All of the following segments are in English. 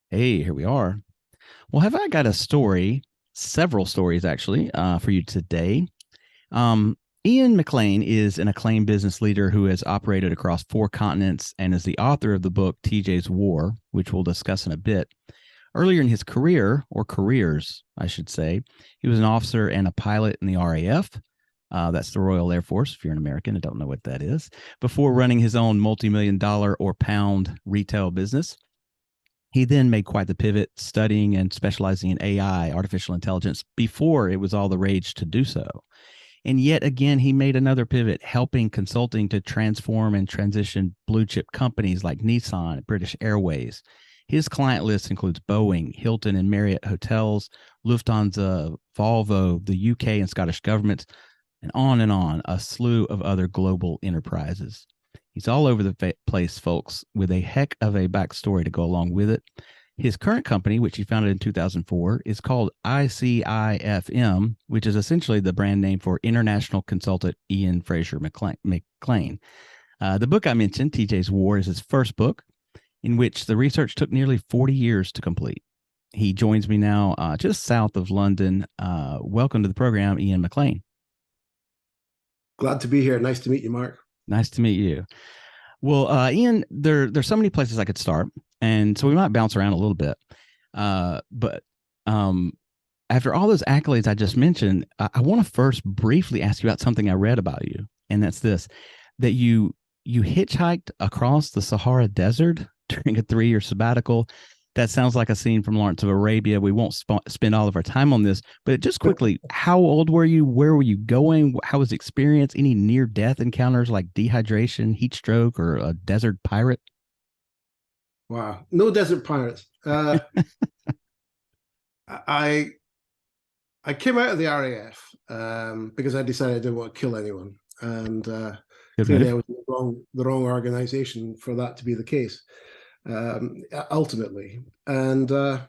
Hey, here we are. Well, have I got a story, several stories actually, for you today? Um, Iain Maclean is an acclaimed business leader who has operated across four continents and is the author of the book TJ's War, which we'll discuss in a bit. Earlier in his career, or careers, I should say, he was an officer and a pilot in the RAF. That's the Royal Air Force, if you're an American and don't know what that is, before running his own multi-million dollar or pound retail business. He then made quite the pivot, studying and specializing in AI, artificial intelligence, before it was all the rage to do so. And yet again, he made another pivot, helping consulting to transform and transition blue chip companies like Nissan, British Airways. His client list includes Boeing, Hilton and Marriott Hotels, Lufthansa, Volvo, the UK and Scottish governments, and on, a slew of other global enterprises. He's all over the place, folks, with a heck of a backstory to go along with it. His current company, which he founded in 2004, is called ICIFM, which is essentially the brand name for International Consultant Ian Fraser McLean. The book I mentioned, TJ's War, is his first book, in which the research took nearly 40 years to complete. He joins me now just south of London. Welcome to the program, Iain Maclean. Glad to be here. Nice to meet you, Mark. Nice to meet you. Well, Iain, there's so many places I could start, and so we might bounce around a little bit. But after all those accolades I just mentioned, I want to first briefly ask you about something I read about you, and that's this: that you hitchhiked across the Sahara Desert during a 3-year sabbatical. That sounds like a scene from Lawrence of Arabia. We won't spend all of our time on this, but just quickly, how old were you? Where were you going? How was the experience? Any near death encounters like dehydration, heat stroke, or a desert pirate? Wow. No desert pirates. I I came out of the RAF because I decided I didn't want to kill anyone, and Good clearly I move. was in the wrong organization for that to be the case. Ultimately, and I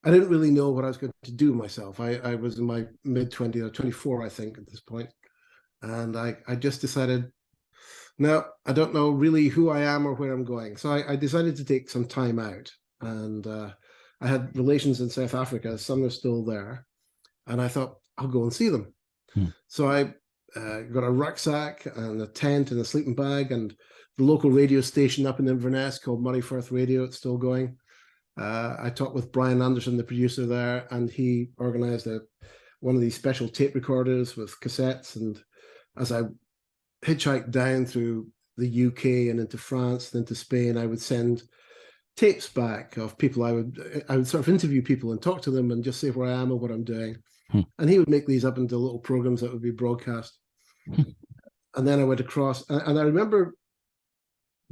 didn't really know what I was going to do myself. I was in my mid 20s or 24, I think, at this point, and I just decided no, I don't know really who I am or where I'm going. So I decided to take some time out. And I had relations in South Africa. Some are still there. And I thought, I'll go and see them. Hmm. So I got a rucksack and a tent and a sleeping bag and the local radio station up in Inverness called Murrayfirth Radio. It's still going. I talked with Brian Anderson, the producer there, and he organized one of these special tape recorders with cassettes. And as I hitchhiked down through the UK and into France and into Spain, I would send tapes back of people. I would sort of interview people and talk to them and just say where I am or what I'm doing. Hmm. And he would make these up into little programs that would be broadcast. And then I went across, and I remember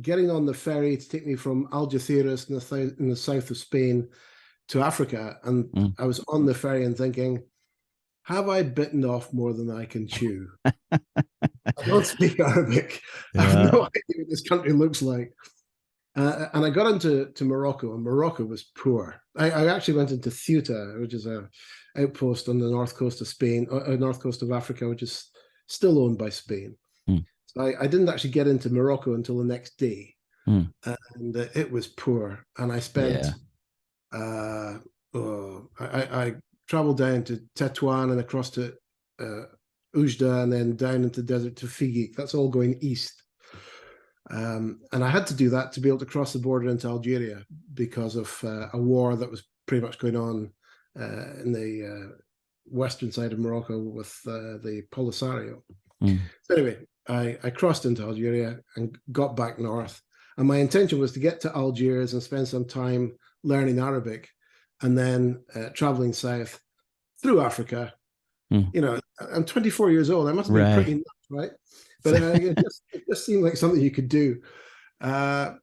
getting on the ferry to take me from Algeciras in the south of Spain to Africa. And Hmm. I was on the ferry and thinking, have I bitten off more than I can chew? I don't speak Arabic. I have Yeah. no idea what this country looks like. And I got into Morocco, and Morocco was poor. I actually went into Ceuta, which is a outpost on the north coast of Spain, north coast of Africa, which is still owned by Spain. Hmm. So I didn't actually get into Morocco until the next day, Hmm. and it was poor. And I spent, Yeah. I traveled down to Tetuan and across to uh, Ujda, and then down into the desert to Figik. That's all going east. And I had to do that to be able to cross the border into Algeria because of a war that was pretty much going on in the western side of Morocco with the Polisario. Hmm. So anyway, I crossed into Algeria and got back north. And my intention was to get to Algiers and spend some time learning Arabic and then traveling south through Africa. Hmm. You know, I'm 24 years old. I must have been Right. pretty nuts, right? But it just seemed like something you could do. Uh,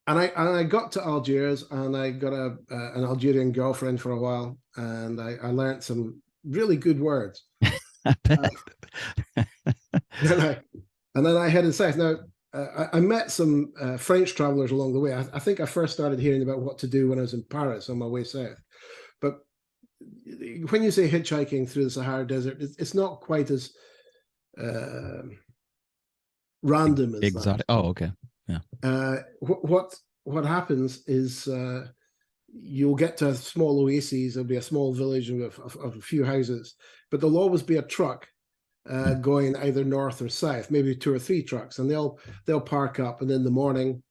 and I got to Algiers and I got an Algerian girlfriend for a while, and I learned some really good words. I Uh, bet. then I and then I headed south. Now I met some French travelers along the way. I think I first started hearing about what to do when I was in Paris on my way south. But when you say hitchhiking through the Sahara Desert, it's not quite as uh, random as that. Exotic. Oh, okay. Yeah. What happens is you'll get to a small oases. There'll be a small village of a few houses, but there'll always be a truck going either north or south, maybe 2 or 3 trucks, and they'll park up, and in the morning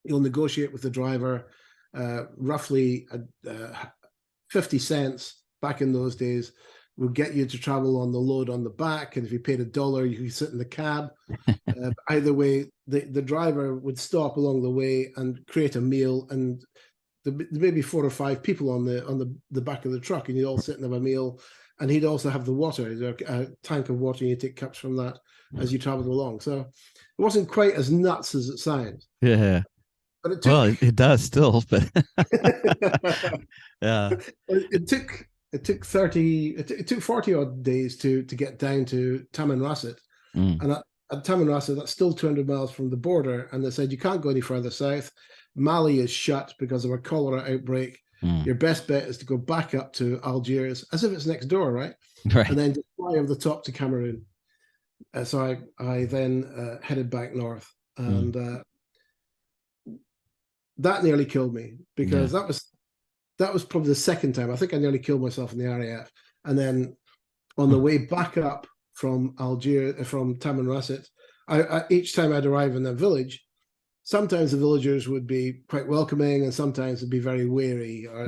you'll negotiate with the driver, roughly 50 cents back in those days will get you to travel on the load on the back, and if you paid $1, you could sit in the cab. Either way, the driver would stop along the way and create a meal, and there may be 4 or 5 people on the back of the truck, and you'd all sit and have a meal. And he'd also have the water, a tank of water, and you take cups from that as you traveled along. So it wasn't quite as nuts as it sounds. Yeah. But it Well, took it does still, but yeah. it took 40 odd days to get down to Tamanrasset. Mm. And at Tamanrasset, that's still 200 miles from the border. And they said, you can't go any further south. Mali is shut because of a cholera outbreak. Mm. Your best bet is to go back up to Algiers, as if it's next door, right? Right. And then just fly over the top to Cameroon. So I then headed back north, and that nearly killed me, because that was probably the second time. I think I nearly killed myself in the RAF. And then on the way back up from Algiers, from Tamanrasset, each time I'd arrive in that village, sometimes the villagers would be quite welcoming, and sometimes they'd be very wary. Or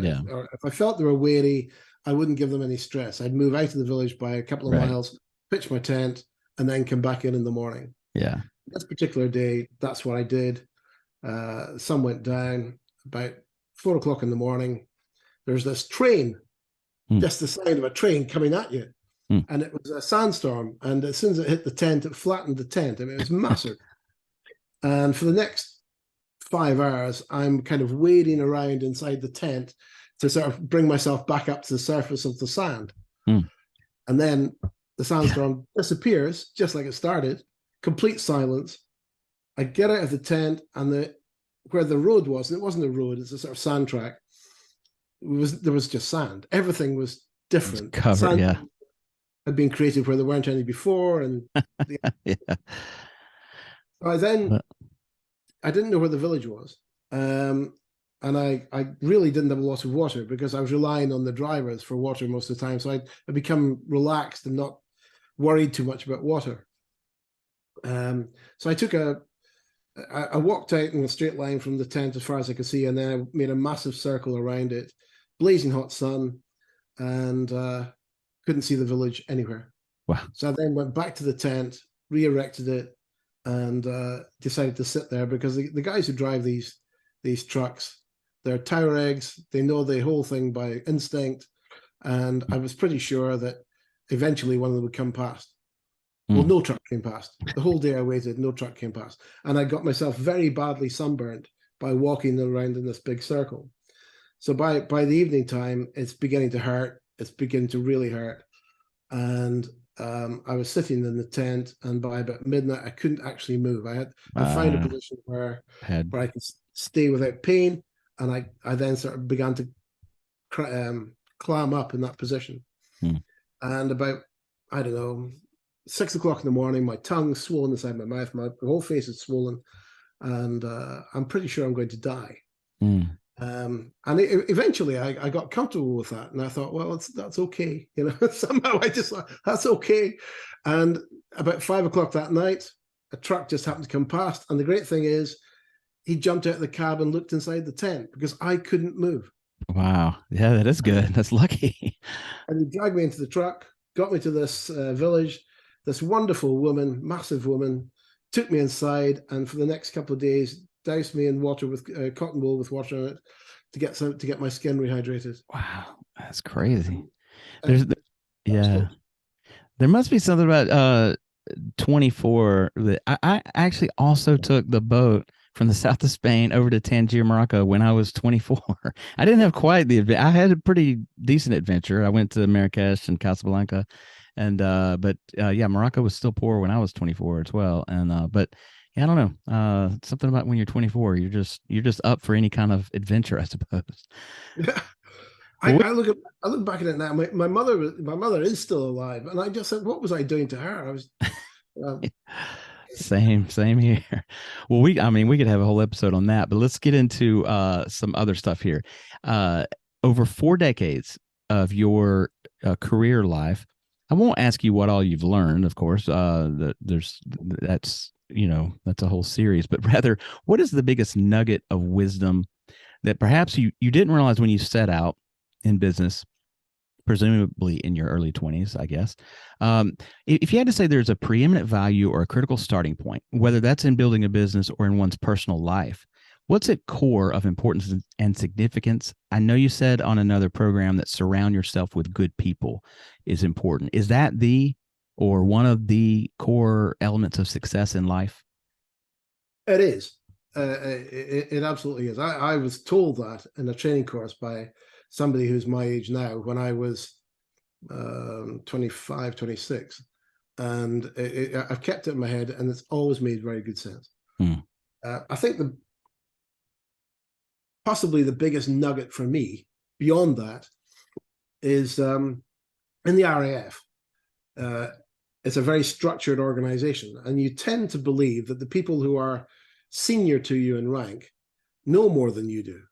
if I felt they were wary, I wouldn't give them any stress. I'd move out of the village by a couple of miles, pitch my tent, and then come back in the morning. Yeah. This particular day, that's what I did. Sun went down about 4 o'clock in the morning. There's this train, just the sign of a train coming at you. And it was a sandstorm. And as soon as it hit the tent, it flattened the tent. I mean, it was massive. And for the next 5 hours, I'm kind of wading around inside the tent to sort of bring myself back up to the surface of the sand. And then the sandstorm disappears, just like it started, complete silence. I get out of the tent, and where the road was, and it wasn't a road, it's a sort of sand track. There was just sand. Everything was different. Covered, sand had been created where there weren't any before, and I didn't know where the village was, and I really didn't have a lot of water, because I was relying on the drivers for water most of the time. So I become relaxed and not worried too much about water. So I walked out in a straight line from the tent as far as I could see, and then I made a massive circle around it, blazing hot sun, and couldn't see the village anywhere. Wow. So I then went back to the tent, re-erected it, and decided to sit there, because the guys who drive these trucks, they're Tuaregs. They know the whole thing by instinct, and I was pretty sure that eventually one of them would come past. Well, no truck came past. The whole day I waited, no truck came past. And I got myself very badly sunburnt by walking around in this big circle. So by the evening time, it's beginning to hurt. It's beginning to really hurt. And I was sitting in the tent, and by about midnight, I couldn't actually move. I found a position where I could stay without pain, and I then sort of began to climb up in that position. And about, I don't know, 6 o'clock in the morning, my tongue's swollen inside my mouth, my whole face is swollen, and I'm pretty sure I'm going to die. And eventually I got comfortable with that, and I thought, well, that's okay. Somehow I just thought, that's okay. And about 5 o'clock that night, a truck just happened to come past. And the great thing is, he jumped out of the cab and looked inside the tent, because I couldn't move. Wow. Yeah, that is good. That's lucky. And he dragged me into the truck, got me to this village. This wonderful woman, massive woman, took me inside, and for the next couple of days, doused me in water with cotton wool with water in it to get my skin rehydrated. Wow, that's crazy. There must be something about 24. That I actually also took the boat from the south of Spain over to Tangier, Morocco when I was 24. I didn't have quite the I had a pretty decent adventure. I went to Marrakesh and Casablanca. And Morocco was still poor when I was 24 as well. And but yeah, I don't know. Something about when you're 24, you're just up for any kind of adventure, I suppose. Yeah. I look back at it now. My mother is still alive, and I just said, what was I doing to her? I was Same here. Well, I mean, we could have a whole episode on that, but let's get into some other stuff here. Uh, Over 4 decades of your career life, I won't ask you what all you've learned, of course. That's that's a whole series, but rather, what is the biggest nugget of wisdom that perhaps you didn't realize when you set out in business, presumably in your early 20s, I guess. If you had to say there's a preeminent value or a critical starting point, whether that's in building a business or in one's personal life, what's at core of importance and significance? I know you said on another program that surround yourself with good people is important. Is that the or one of the core elements of success in life? It is. It absolutely is. I was told that in a training course by somebody who's my age now when I was 25, 26. And I've kept it in my head, and it's always made very good sense. Hmm. I think possibly the biggest nugget for me beyond that is in the RAF. It's a very structured organization, and you tend to believe that the people who are senior to you in rank know more than you do.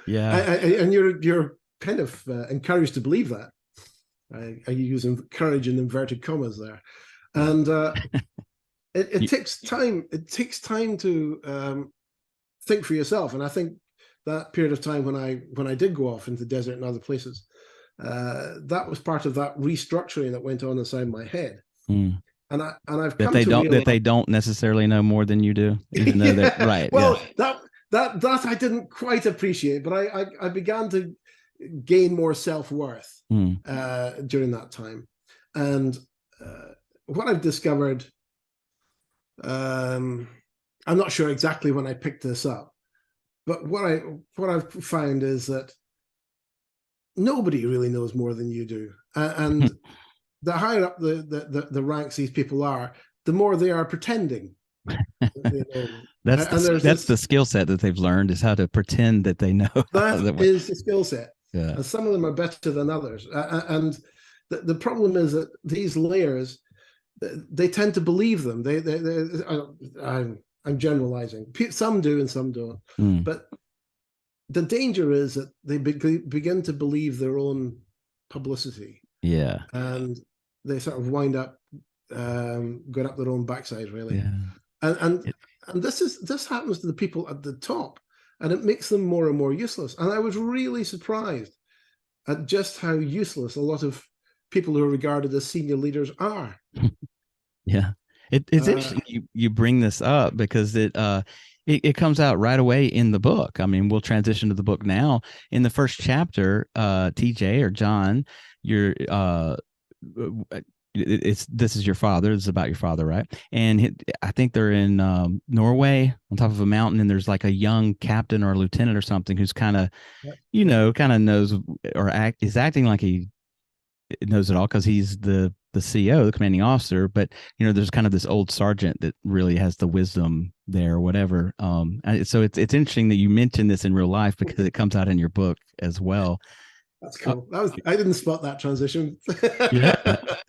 Yeah. And you're kind of encouraged to believe that. I use courage in inverted commas there, and it takes time. It takes time to think for yourself. And I think that period of time when I did go off into the desert and other places, that was part of that restructuring that went on inside my head. Mm. And I've that come they to don't realize that they don't necessarily know more than you do, even though they're right. Well, yeah. that I didn't quite appreciate, but I began to gain more self-worth during that time. And what I've discovered, I'm not sure exactly when I picked this up, but what I've found is that nobody really knows more than you do, and the higher up the ranks these people are, the more they are pretending. You know, that's the skill set that they've learned, is how to pretend that they know. That is the skill set. Yeah. And some of them are better than others. And the problem is that these layers, they tend to believe them. I'm generalizing. Some do and some don't. But the danger is that they begin to believe their own publicity. Yeah. And they sort of wind up going up their own backside, really. Yeah. And this happens to the people at the top, and it makes them more and more useless. And I was really surprised at just how useless a lot of people who are regarded as senior leaders are. Yeah. It's interesting you bring this up, because it comes out right away in the book. I mean, we'll transition to the book now. In the first chapter, TJ or John, this is your father. This is about your father, right? And I think they're in Norway on top of a mountain, and there's like a young captain or a lieutenant or something who's kind of, kind of knows or is acting like he knows it all because he's the CO, the commanding officer. But there's kind of this old sergeant that really has the wisdom there, or whatever. So it's interesting that you mentioned this in real life, because it comes out in your book as well. That's cool. I didn't spot that transition. Yeah.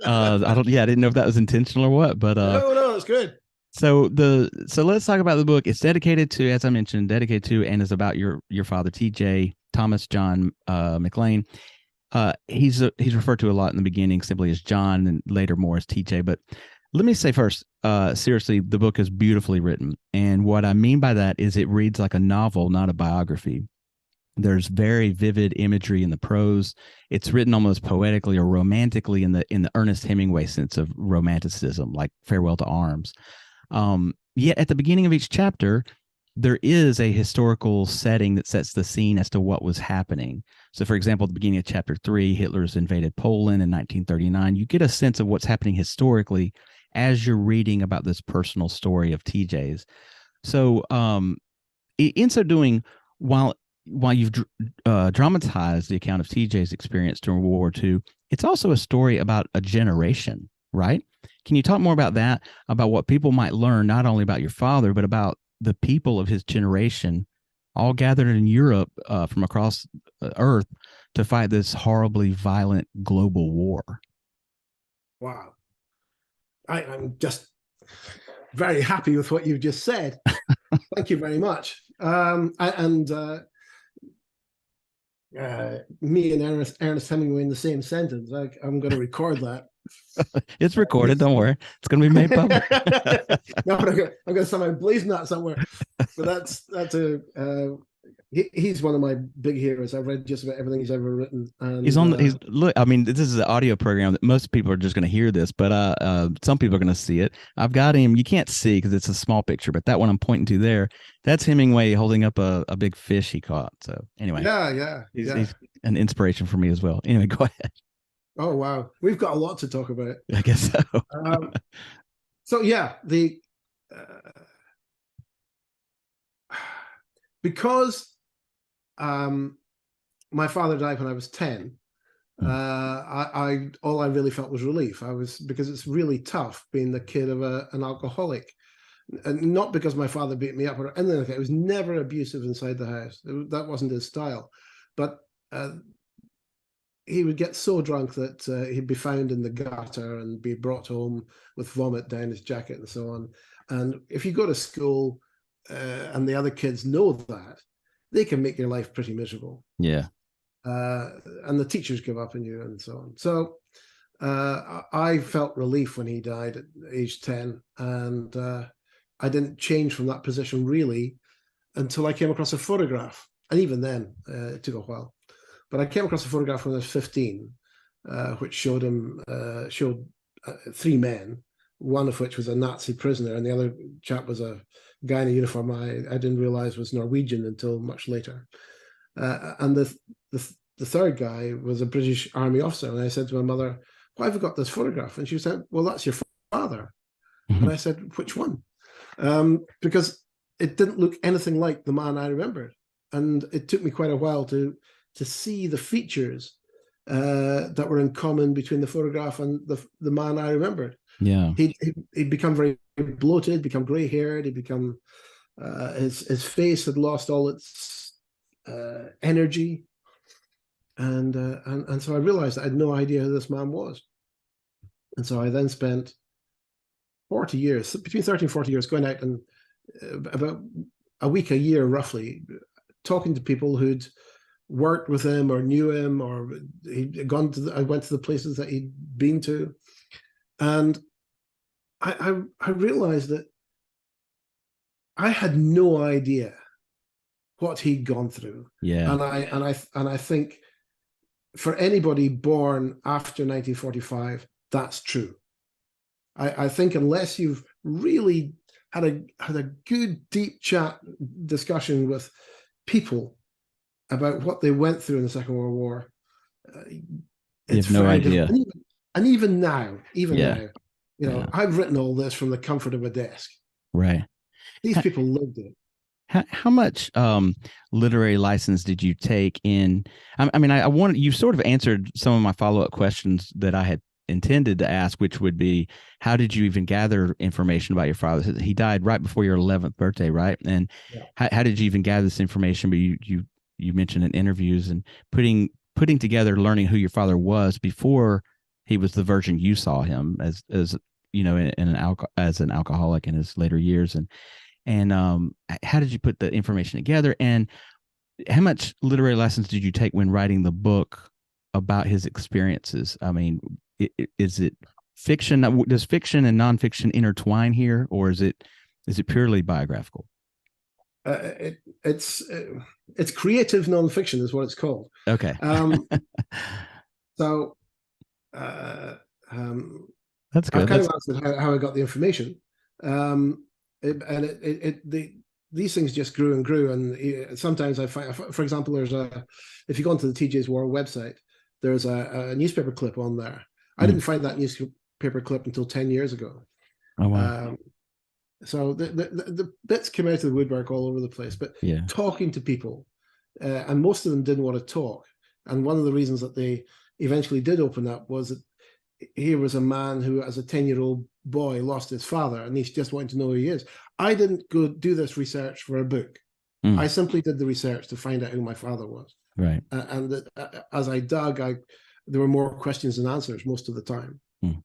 I didn't know if that was intentional or what, but no, it's good. So let's talk about the book. It's dedicated to, as I mentioned, and is about your father, TJ Thomas John Maclean. He's referred to a lot in the beginning simply as John, and later more as TJ. But let me say first, seriously, the book is beautifully written, and what I mean by that is it reads like a novel, not a biography. There's very vivid imagery in the prose. It's written almost poetically or romantically in the Ernest Hemingway sense of romanticism, like Farewell to Arms. Yet at the beginning of each chapter, there is a historical setting that sets the scene as to what was happening. So, for example, at the beginning of chapter 3, Hitler's invaded Poland in 1939. You get a sense of what's happening historically as you're reading about this personal story of TJ's. So, in so doing, while you've dramatized the account of TJ's experience during World War II, it's also a story about a generation, right? Can you talk more about that, about what people might learn, not only about your father, but about the people of his generation, all gathered in Europe from across Earth to fight this horribly violent global war? Wow. I'm just very happy with what you've just said. Thank you very much. Me and Ernest Hemingway in the same sentence. I'm going to record that. It's recorded. Don't worry. It's going to be made public. No, I'm going to somehow blazon that somewhere. But he's one of my big heroes. I've read just about everything he's ever written. And look, I mean, this is an audio program that most people are just going to hear this, but some people are going to see it. I've got him. You can't see because it's a small picture, but that one I'm pointing to there, that's Hemingway holding up a big fish he caught. So anyway, he's an inspiration for me as well. Anyway, go ahead. Oh wow, we've got a lot to talk about. I guess so. So yeah, because my father died when I was 10. All I really felt was relief. Because it's really tough being the kid of an alcoholic, and not because my father beat me up or anything like that. It was never abusive inside the house. That wasn't his style, but he would get so drunk that he'd be found in the gutter and be brought home with vomit down his jacket and so on. And if you go to school and the other kids know that, they can make your life pretty miserable. Yeah. And the teachers give up on you and so on. So I felt relief when he died at age 10. And I didn't change from that position really until I came across a photograph. And even then, it took a while. But I came across a photograph when I was 15, which showed three men, one of which was a Nazi prisoner, and the other chap was a guy in a uniform I didn't realize was Norwegian until much later. And the third guy was a British Army officer. And I said to my mother, "Why have you got this photograph?" And she said, "Well, that's your father." And I said, "Which one?" Because it didn't look anything like the man I remembered. And it took me quite a while to see the features that were in common between the photograph and the man I remembered. Yeah. He'd become very bloated, become gray-haired, he'd become his face had lost all its energy. And so I realized I had no idea who this man was. And so I then spent 40 years, between 30 and 40 years, going out and about a week a year roughly, talking to people who'd worked with him or knew him, or he'd gone to I went to the places that he'd been to. And I realized that I had no idea what he'd gone through. Yeah. And I think for anybody born after 1945, that's true. I think unless you've really had a good deep chat discussion with people about what they went through in the Second World War, you have no idea. And even now, I've written all this from the comfort of a desk. Right. These people lived it. How much literary license did you take in? I mean, I wanted, you sort of answered some of my follow-up questions that I had intended to ask, which would be, how did you even gather information about your father? He died right before your 11th birthday, right? And how did you even gather this information? But you mentioned in interviews and putting together, learning who your father was before he was the version you saw him as you know, as an alcoholic in his later years. And how did you put the information together? And how much literary lessons did you take when writing the book about his experiences? I mean, is it fiction? Does fiction and nonfiction intertwine here, or is it purely biographical? It's creative nonfiction is what it's called. Okay. So that's good. I kind of answered how I got the information. These things just grew and grew, and sometimes I find, for example, if you go onto the TJ's War website, there's a newspaper clip on there. I didn't find that newspaper clip until 10 years ago. Oh wow! So the bits came out of the woodwork all over the place, but talking to people, and most of them didn't want to talk. And one of the reasons that they eventually did open up was that here was a man who, as a 10-year-old boy, lost his father, and he's just wanting to know who he is. I didn't go do this research for a book. I simply did the research to find out who my father was. Right. As I dug, there were more questions than answers most of the time. Well,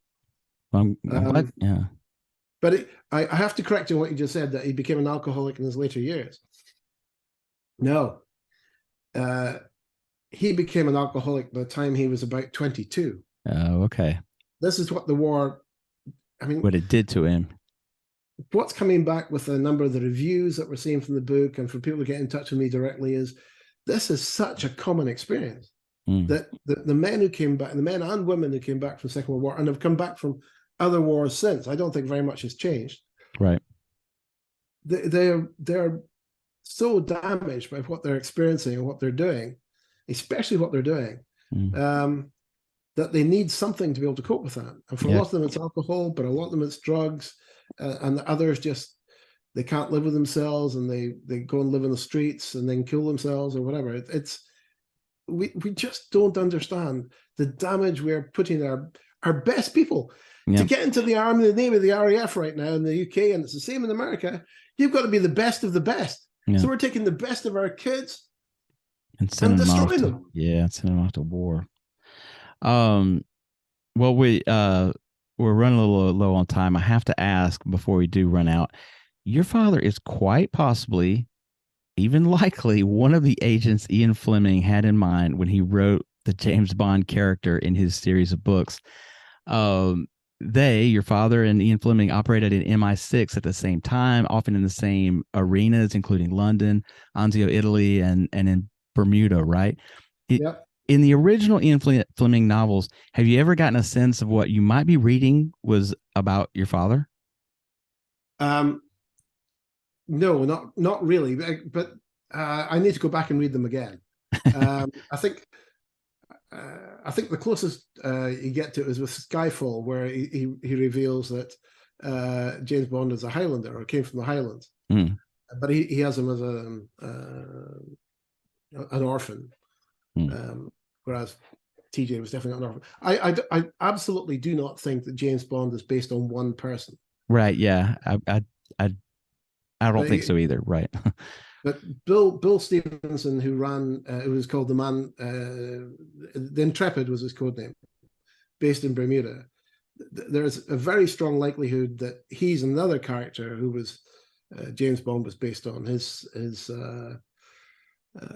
I'm glad. Yeah. But I have to correct you on what you just said, that he became an alcoholic in his later years. No, uh, he became an alcoholic by the time he was about 22. Oh, okay. This is what the war, I mean, What it did to him. what's coming back with a number of the reviews that we're seeing from the book and for people to get in touch with me directly is this is such a common experience Mm, that the men who came back, the men and women who came back from the Second World War and have come back from other wars since, I don't think very much has changed. right. They're so damaged by what they're experiencing and what they're doing, especially what they're doing, Mm, that they need something to be able to cope with that. And for a yeah. lot of them, it's alcohol, but a lot of them, it's drugs. And the others just, they can't live with themselves and they go and live in the streets and then kill themselves or whatever. We just don't understand the damage we're putting our best people to Yeah. get into the army, the name of the RAF right now in the UK, and it's the same in America. You've got to be the best of the best. Yeah. So we're taking the best of our kids And and sending them off destroying to, them. yeah, sending them off to war. Um, well, we're running a little low on time. I have to ask before we do run out. Your father is quite possibly, even likely, one of the agents Ian Fleming had in mind when he wrote the James Bond character in his series of books. Um, your father and Ian Fleming, operated in MI6 at the same time, often in the same arenas, including London, Anzio, Italy, and in Bermuda, right? It, Yep. in the original Ian Fleming novels, have you ever gotten a sense of what you might be reading was about your father? Um, no, not really. But I need to go back and read them again. Um, I think I think the closest you get to it is with Skyfall, where he reveals that James Bond is a Highlander or came from the Highlands, Mm, but he has him as an orphan, mm. whereas TJ was definitely not an orphan. I absolutely do not think that James Bond is based on one person. Right. Yeah. I, I don't But think so either. Right. But Bill Stevenson, who ran, it was called the Man, the Intrepid was his code name, based in Bermuda. There's a very strong likelihood that he's another character who was James Bond was based on. His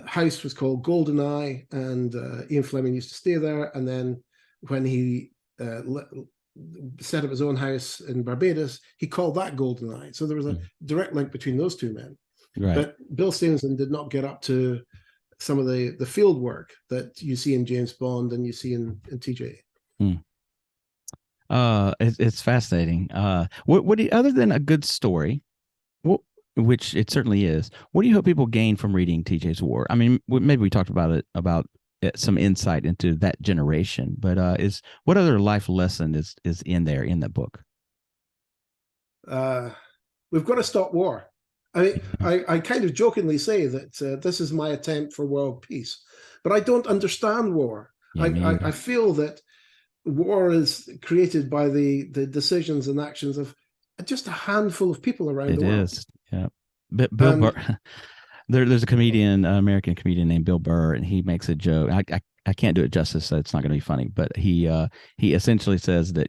house was called Goldeneye, and Ian Fleming used to stay there. And then when he set up his own house in Barbados, he called that Goldeneye. So there was a Mm, direct link between those two men. right. But Bill Stevenson did not get up to some of the field work that you see in James Bond and you see in TJ. Mm. It's fascinating. What do you, other than a good story, what, which it certainly is, what do you hope people gain from reading TJ's War? I mean, maybe we talked about some insight into that generation, but is what other life lesson is in there in that book? Uh, we've got to stop war. I mean, I kind of jokingly say that this is my attempt for world peace, but I don't understand war. Yeah, me I either. feel that war is created by the decisions and actions of just a handful of people around It the world. is. Yeah. But Bill Burr, And there's a comedian, American comedian named Bill Burr, and he makes a joke. I can't do it justice, so it's not going to be funny. But he essentially says that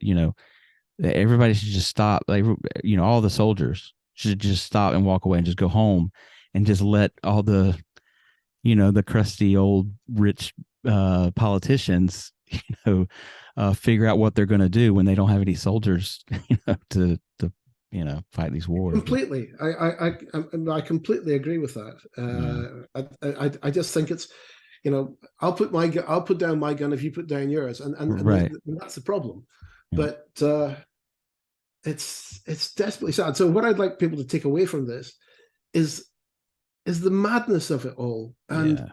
that everybody should just stop. Like all the soldiers should just stop and walk away and just go home, and just let all the crusty old rich politicians figure out what they're going to do when they don't have any soldiers to fight these wars. But completely, I completely agree with that. yeah, I just think it's, I'll put down my gun if you put down yours, right. and that's the problem. Yeah, But it's desperately sad. So what I'd like people to take away from this is the madness of it all. And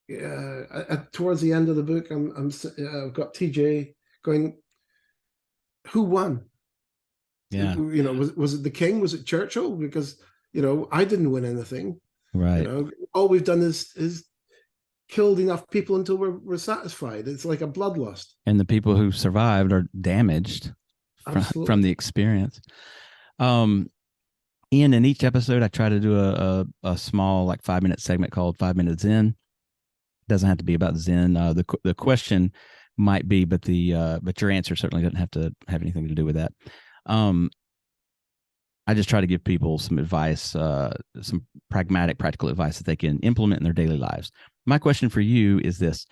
yeah, towards the end of the book, I've got TJ going, who won? yeah. Was it the king? Was it Churchill? Because I didn't win anything. Right. All we've done is killed enough people until we're satisfied. It's like a bloodlust. And the people who survived are damaged from Absolutely. the experience. Um, Ian, in each episode, I try to do a small, like, 5-minute segment called 5 Minutes Zen. Doesn't have to be about Zen. The question might be, but your answer certainly doesn't have to have anything to do with that. Um, I just try to give people some advice, some practical advice that they can implement in their daily lives. My question for you is this.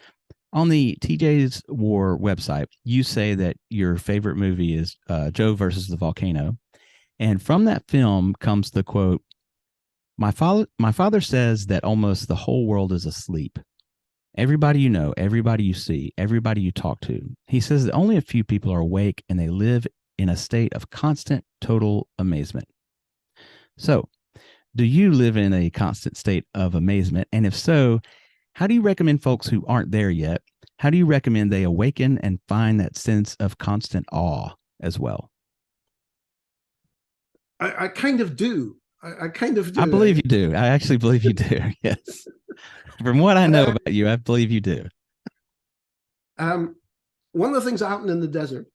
On the TJ's War website, you say that your favorite movie is Joe versus the volcano. And from that film comes the quote, my father says that almost the whole world is asleep. Everybody you know, everybody you see, everybody you talk to. He says that only a few people are awake and they live in a state of constant, total amazement. So, do you live in a constant state of amazement? And if so, how do you recommend folks who aren't there yet? How do you recommend they awaken and find that sense of constant awe as well? I kind of do. I kind of I do. believe you do. I actually believe you do. Yes. From what I know Uh, about you, I believe you do. um, one of the things that happened in the desert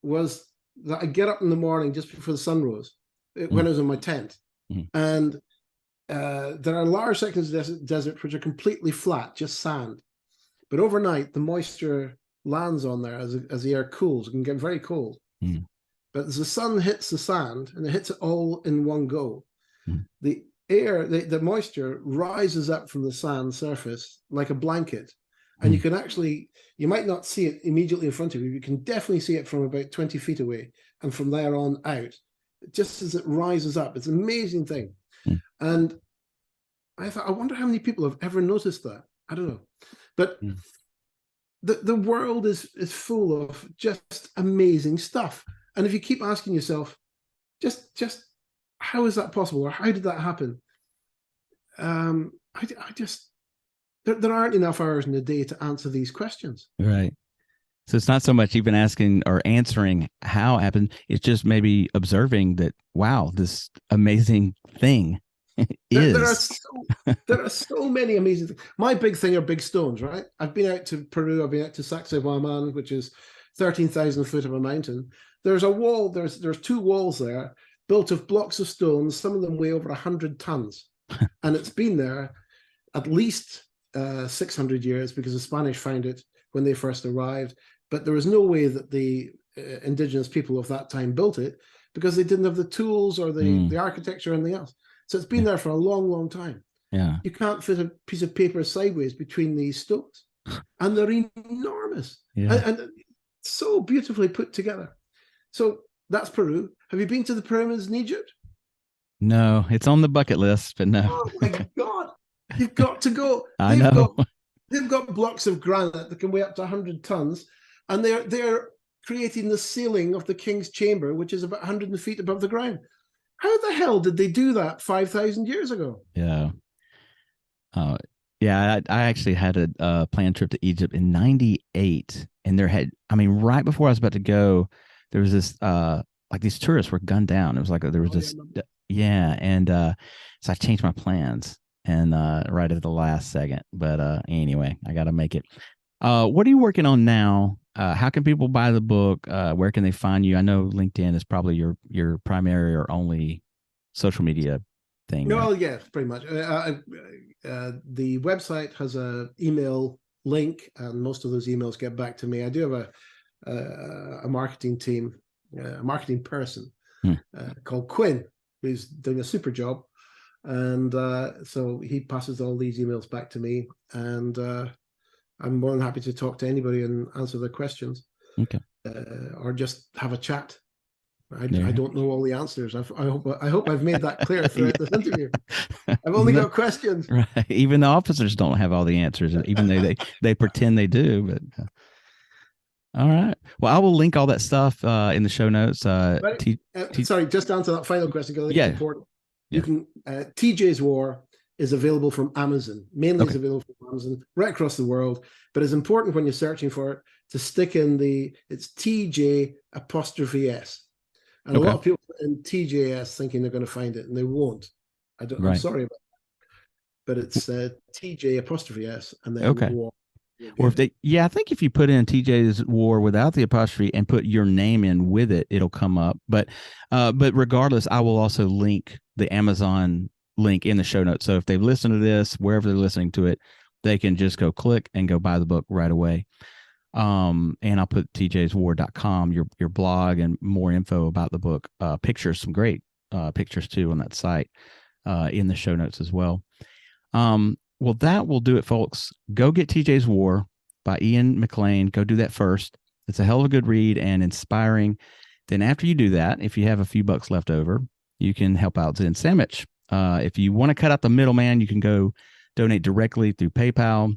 was that I get up in the morning just before the sun rose when Mm, I was in my tent. mm, And there are large sections of the desert which are completely flat, just sand. But overnight, the moisture lands on there as the air cools. It can get very cold. mm, But as the sun hits the sand, and it hits it all in one go, mm, the air, the moisture rises up from the sand surface like a blanket. And you mm. can actually, you might not see it immediately in front of you. You can definitely see it from about 20 feet away. And from there on out, just as it rises up, it's an amazing thing. Mm, And I thought, I wonder how many people have ever noticed that. I don't know. But mm. the world is full of just amazing stuff. And if you keep asking yourself, just how is that possible, or how did that happen? I just there aren't enough hours in the day to answer these questions. Right. So it's not so much even asking or answering how it happened. It's just maybe observing that, wow, this amazing thing There are is. so many amazing things. My big thing are big stones, right? I've been out to Peru. I've been out to Sacsayhuaman, which is 13,000 foot of a mountain. There's a wall. There's two walls there built of blocks of stones. Some of them weigh over 100 tons, and it's been there at least 600 years because the Spanish found it when they first arrived. But there was no way that the indigenous people of that time built it because they didn't have the tools or Mm, the architecture or anything else. So it's been yeah. there for a long, long time. Yeah. You can't fit a piece of paper sideways between these stones, and they're enormous Yeah. and so beautifully put together. So that's Peru. Have you been to the pyramids in Egypt? No, it's on the bucket list, but no. Oh my God, you've got to go. I know. They've got blocks of granite that can weigh up to 100 tons, and they're creating the ceiling of the king's chamber, which is about 100 feet above the ground. How the hell did they do that 5,000 years ago? Yeah. Uh, yeah, I actually had a planned trip to Egypt in '98, and I mean, right before I was about to go, there was this, like these tourists were gunned down. It was like there was Oh yeah, this, yeah, and so I changed my plans and right at the last second. But anyway, I got to make it. What are you working on now? How can people buy the book? Where can they find you? I know LinkedIn is probably your primary or only social media thing, right? no, yeah, pretty much. The website has a email link, and most of those emails get back to me. I do have a marketing team, a marketing person Hmm. called Quinn, who's doing a super job, and so he passes all these emails back to me, and I'm more than happy to talk to anybody and answer their questions, Okay. or just have a chat. I There. don't know all the answers. I hope I've made that clear throughout this interview. I've only No, got questions. right. Even the officers don't have all the answers, even though they pretend they do. But all right. Well, I will link all that stuff in the show notes. Right. Sorry, just to answer that final question because I think it's Yeah. important. You Yeah. can TJ's War is available from Amazon. Mainly, it's Okay. available from Amazon right across the world. But it's important when you're searching for it to stick in it's TJ apostrophe S. And a lot Okay. of people put in TJS thinking they're going to find it, and they won't. I'm Right. sorry, but it's TJ apostrophe S and then Okay. War. You'll Or get if it. yeah, I think if you put in TJ's War without the apostrophe and put your name in with it, it'll come up. But regardless, I will also link the Amazon link in the show notes. So if they've listened to this, wherever they're listening to it, they can just go click and go buy the book right away. And I'll put tjswar.com, your blog, and more info about the book, pictures, some great pictures too on that site in the show notes as well. Well, that will do it, folks. Go get TJ's War by Iain Maclean. Go do that first. It's a hell of a good read and inspiring. Then after you do that, if you have a few bucks left over, you can help out Zen Sammich. If you want to cut out the middleman, you can go donate directly through PayPal.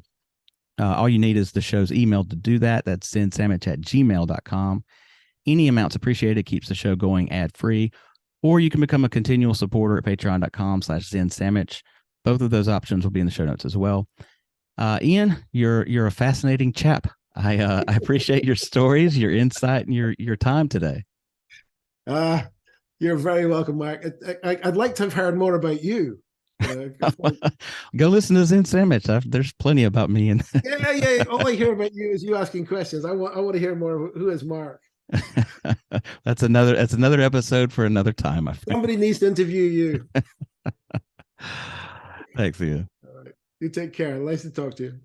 All you need is the show's email to do that. That's zensammich@gmail.com. Any amount's appreciated. Keeps the show going ad-free. Or you can become a continual supporter at patreon.com/zensammich. Both of those options will be in the show notes as well. Iain, you're a fascinating chap. I appreciate your stories, your insight, and your time today. You're very welcome, Mark. I'd like to have heard more about you. Go listen to Zen Sammich. There's plenty about me. Yeah. All I hear about you is you asking questions. I want to hear more. Who is Mark? That's another episode for another time. Somebody needs to interview you. Thanks, Iain. All right. You take care. Nice to talk to you.